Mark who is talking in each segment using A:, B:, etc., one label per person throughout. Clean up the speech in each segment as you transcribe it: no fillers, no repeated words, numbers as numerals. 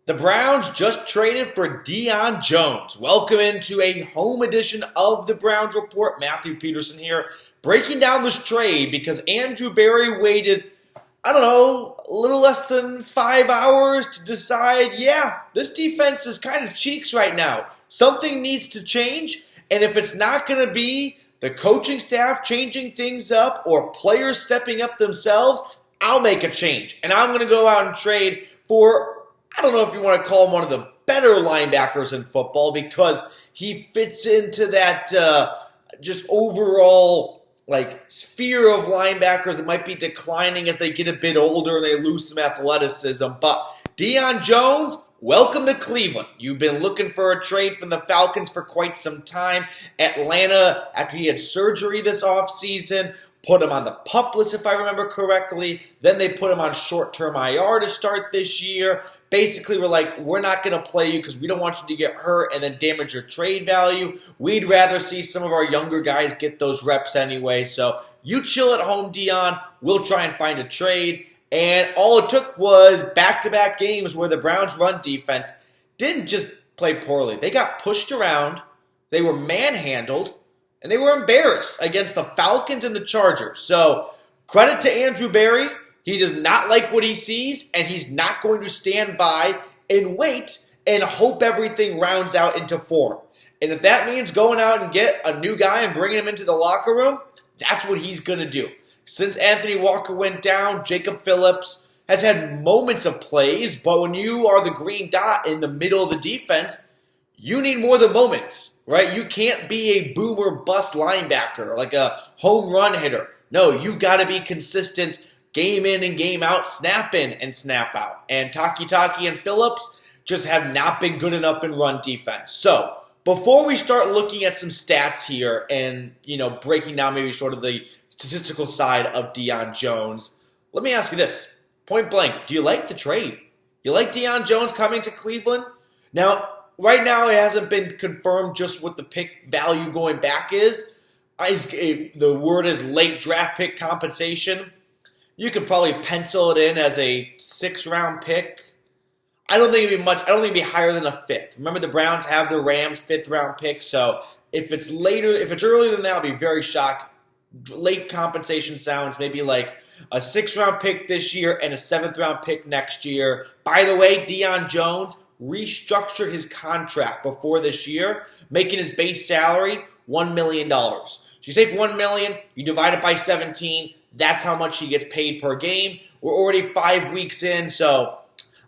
A: The Browns just traded for Deion Jones. Welcome into a home edition of the Browns Report. Matthew Peterson here, breaking down this trade because Andrew Berry waited, a little less than 5 hours to decide, this defense is kind of cheeks right now. Something needs to change, and if it's not going to be the coaching staff changing things up or players stepping up themselves, I'll make a change. And I'm going to go out and trade for, I don't know if you want to call him one of the better linebackers in football because he fits into that just overall sphere of linebackers that might be declining as they get a bit older and they lose some athleticism. But Deion Jones, welcome to Cleveland. You've been looking for a trade from the Falcons for quite some time. Atlanta, after he had surgery this offseason, put him on the PUP list, if I remember correctly. Then they put him on short-term IR to start this year. Basically, we're like, we're not going to play you because we don't want you to get hurt and then damage your trade value. We'd rather see some of our younger guys get those reps anyway. So you chill at home, Deion. We'll try and find a trade. And all it took was back-to-back games where the Browns' run defense didn't just play poorly. They got pushed around. They were manhandled. And they were embarrassed against the Falcons and the Chargers. So, credit to Andrew Berry. He does not like what he sees, and he's not going to stand by and wait and hope everything rounds out into form. And if that means going out and get a new guy and bringing him into the locker room, that's what he's going to do. Since Anthony Walker went down, Jacob Phillips has had moments of plays, but when you are the green dot in the middle of the defense, you need more than moments, right? You can't be a boomer bust linebacker, like a home run hitter. No, you got to be consistent game in and game out, snap in and snap out. And Taki and Phillips just have not been good enough in run defense. So, before we start looking at some stats here and, breaking down maybe sort of the statistical side of Deion Jones, let me ask you this. Point blank, do you like the trade? You like Deion Jones coming to Cleveland? Now, right now, it hasn't been confirmed just what the pick value going back is. The word is late draft pick compensation. You could probably pencil it in as a 6th-round pick. I don't think it'd be much. I don't think it'd be higher than a 5th. Remember, the Browns have the Rams' 5th-round pick, so if it's earlier than that, I'll be very shocked. Late compensation sounds maybe like a 6th-round pick this year and a 7th-round pick next year. By the way, Deion Jones restructured his contract before this year, making his base salary $1 million. So you take $1 million, you divide it by 17, that's how much he gets paid per game. We're already 5 weeks in, so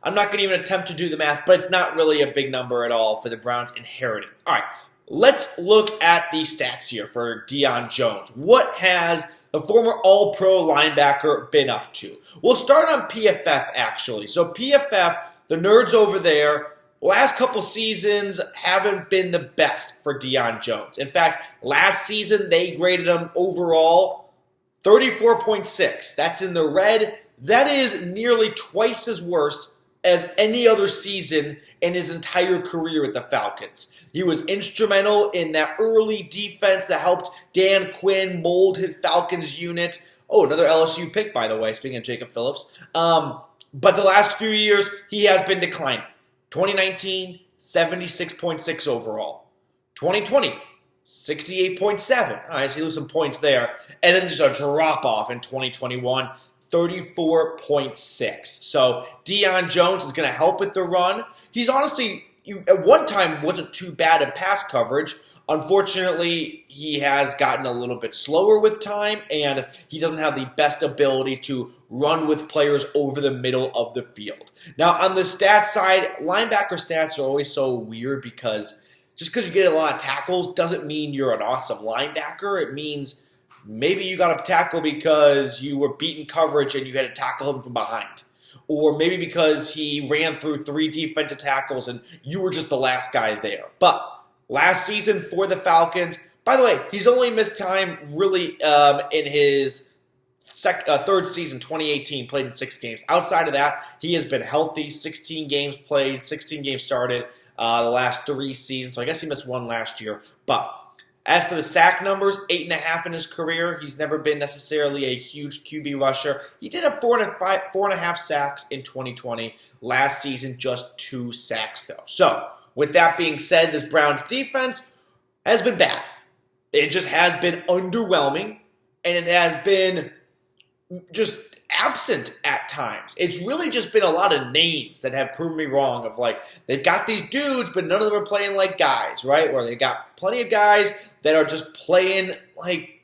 A: I'm not going to even attempt to do the math, but it's not really a big number at all for the Browns inheriting. All right, let's look at the stats here for Deion Jones. What has the former All-Pro linebacker been up to? We'll start on PFF, actually. So PFF, the nerds over there, last couple seasons haven't been the best for Deion Jones. In fact, last season they graded him overall 34.6. That's in the red. That is nearly twice as worse as any other season in his entire career at the Falcons. He was instrumental in that early defense that helped Dan Quinn mold his Falcons unit. Oh, another LSU pick, by the way, speaking of Jacob Phillips. But the last few years, he has been declining. 2019, 76.6 overall. 2020, 68.7. All right, so you lose some points there. And then just a drop-off in 2021, 34.6. So Deion Jones is going to help with the run. He's honestly, at one time, wasn't too bad in pass coverage. Unfortunately, he has gotten a little bit slower with time, and he doesn't have the best ability to run with players over the middle of the field. Now, on the stats side, linebacker stats are always so weird because just because you get a lot of tackles doesn't mean you're an awesome linebacker. It means maybe you got a tackle because you were beating coverage and you had to tackle him from behind. Or maybe because he ran through 3 defensive tackles and you were just the last guy there. But last season for the Falcons, by the way, he's only missed time really in his third season, 2018, played in 6 games. Outside of that, he has been healthy, 16 games played, 16 games started the last 3 seasons. So I guess he missed 1 last year. But As for the sack numbers, 8.5 in his career. He's never been necessarily a huge QB rusher. He did have 4.5 sacks in 2020. Last season, just 2 sacks, though. So, with that being said, this Browns defense has been bad. It just has been underwhelming, and it has been just absent at times. It's really just been a lot of names that have proven me wrong of like, they've got these dudes, but none of them are playing like guys, right? Where they got plenty of guys that are just playing like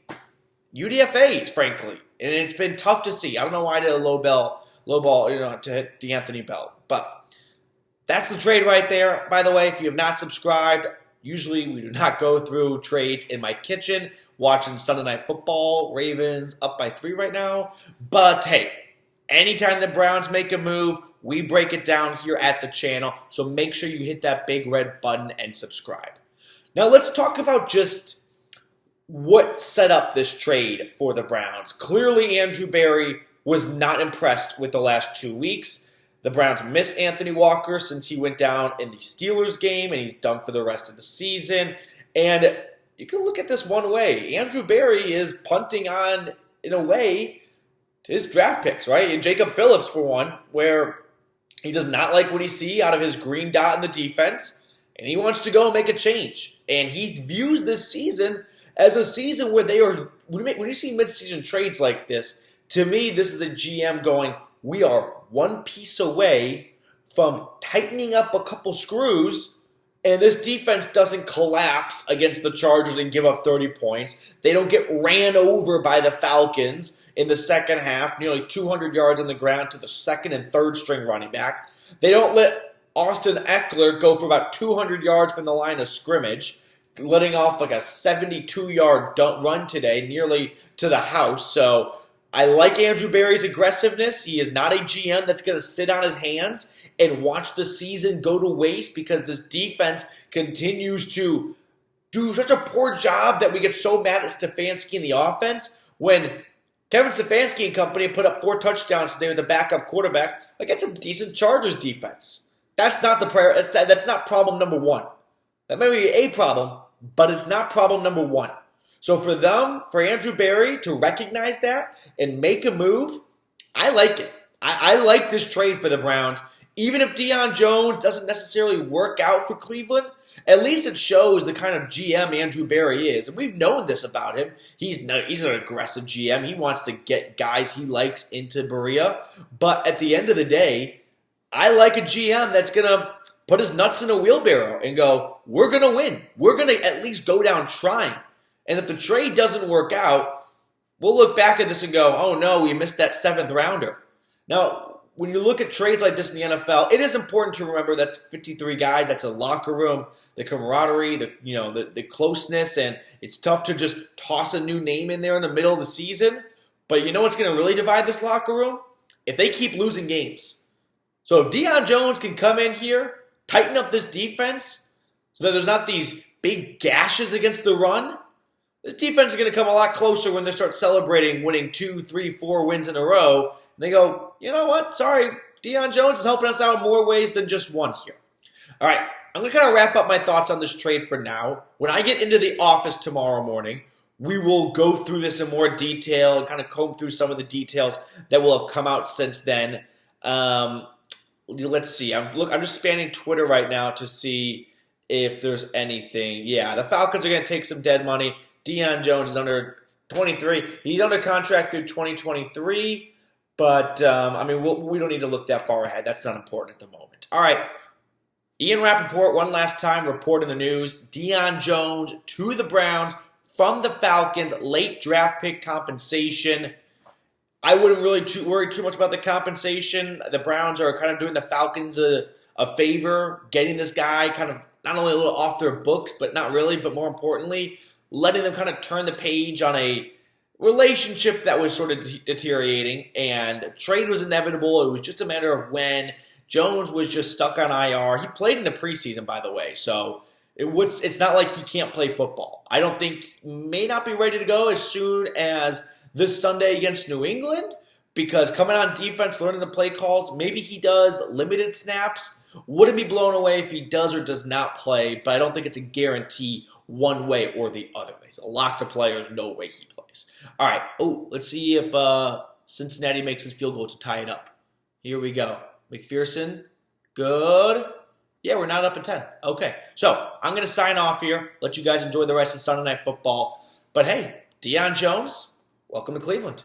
A: UDFAs, frankly. And it's been tough to see. I don't know why I did a low ball, to hit DeAnthony Bell. But that's the trade right there. By the way, if you have not subscribed, usually we do not go through trades in my kitchen. Watching Sunday Night Football, Ravens up by 3 right now. But hey, anytime the Browns make a move, we break it down here at the channel. So make sure you hit that big red button and subscribe. Now let's talk about just what set up this trade for the Browns. Clearly, Andrew Berry was not impressed with the last 2 weeks. The Browns miss Anthony Walker since he went down in the Steelers game, and he's done for the rest of the season. And you can look at this one way. Andrew Berry is punting on, in a way, to his draft picks, right? And Jacob Phillips, for one, where he does not like what he sees out of his green dot in the defense, and he wants to go and make a change. And he views this season as a season where they are, when you see mid-season trades like this, to me, this is a GM going, we are one piece away from tightening up a couple screws, and this defense doesn't collapse against the Chargers and give up 30 points. They don't get ran over by the Falcons in the second half, nearly 200 yards on the ground to the second and third string running back. They don't let Austin Eckler go for about 200 yards from the line of scrimmage, letting off like a 72-yard run today, nearly to the house. So I like Andrew Berry's aggressiveness. He is not a GM that's going to sit on his hands and watch the season go to waste because this defense continues to do such a poor job that we get so mad at Stefanski and the offense when Kevin Stefanski and company put up 4 touchdowns today with a backup quarterback against a decent Chargers defense. That's not that's not problem number 1. That may be a problem, but it's not problem number 1. So for Andrew Berry to recognize that and make a move, I like it. I like this trade for the Browns. Even if Deion Jones doesn't necessarily work out for Cleveland, at least it shows the kind of GM Andrew Berry is. And we've known this about him. He's an aggressive GM. He wants to get guys he likes into Berea. But at the end of the day, I like a GM that's going to put his nuts in a wheelbarrow and go, we're going to win. We're going to at least go down trying. And if the trade doesn't work out, we'll look back at this and go, oh no, we missed that 7th rounder. Now, when you look at trades like this in the NFL, it is important to remember that's 53 guys. That's a locker room, the camaraderie, the closeness, and it's tough to just toss a new name in there in the middle of the season. But you know what's going to really divide this locker room? If they keep losing games. So if Deion Jones can come in here, tighten up this defense, so that there's not these big gashes against the run, this defense is going to come a lot closer when they start celebrating winning 2, 3, 4 wins in a row. And they go, you know what? Sorry, Deion Jones is helping us out in more ways than just one here. All right, I'm going to kind of wrap up my thoughts on this trade for now. When I get into the office tomorrow morning, we will go through this in more detail and kind of comb through some of the details that will have come out since then. Let's see. I'm just spanning Twitter right now to see if there's anything. Yeah, the Falcons are going to take some dead money. Deion Jones is under 23. He's under contract through 2023. But, we don't need to look that far ahead. That's not important at the moment. All right. Ian Rapoport, one last time, reporting the news. Deion Jones to the Browns from the Falcons, late draft pick compensation. I wouldn't really worry too much about the compensation. The Browns are kind of doing the Falcons a favor, getting this guy kind of not only a little off their books, but not really, but more importantly, letting them kind of turn the page on a relationship that was sort of deteriorating, and trade was inevitable. It was just a matter of when. Jones was just stuck on IR. He played in the preseason, by the way, so it's not like he can't play football. I don't think may not be ready to go as soon as this Sunday against New England, because coming on defense, learning the play calls, maybe he does limited snaps. Wouldn't be blown away if he does or does not play, but I don't think it's a guarantee one way or the other. He's a lock to play. There's no way he plays. All right. Oh, let's see if Cincinnati makes his field goal to tie it up. Here we go. McPherson. Good. Yeah, we're not up at 10. Okay. So I'm going to sign off here. Let you guys enjoy the rest of Sunday Night Football. But hey, Deion Jones, welcome to Cleveland.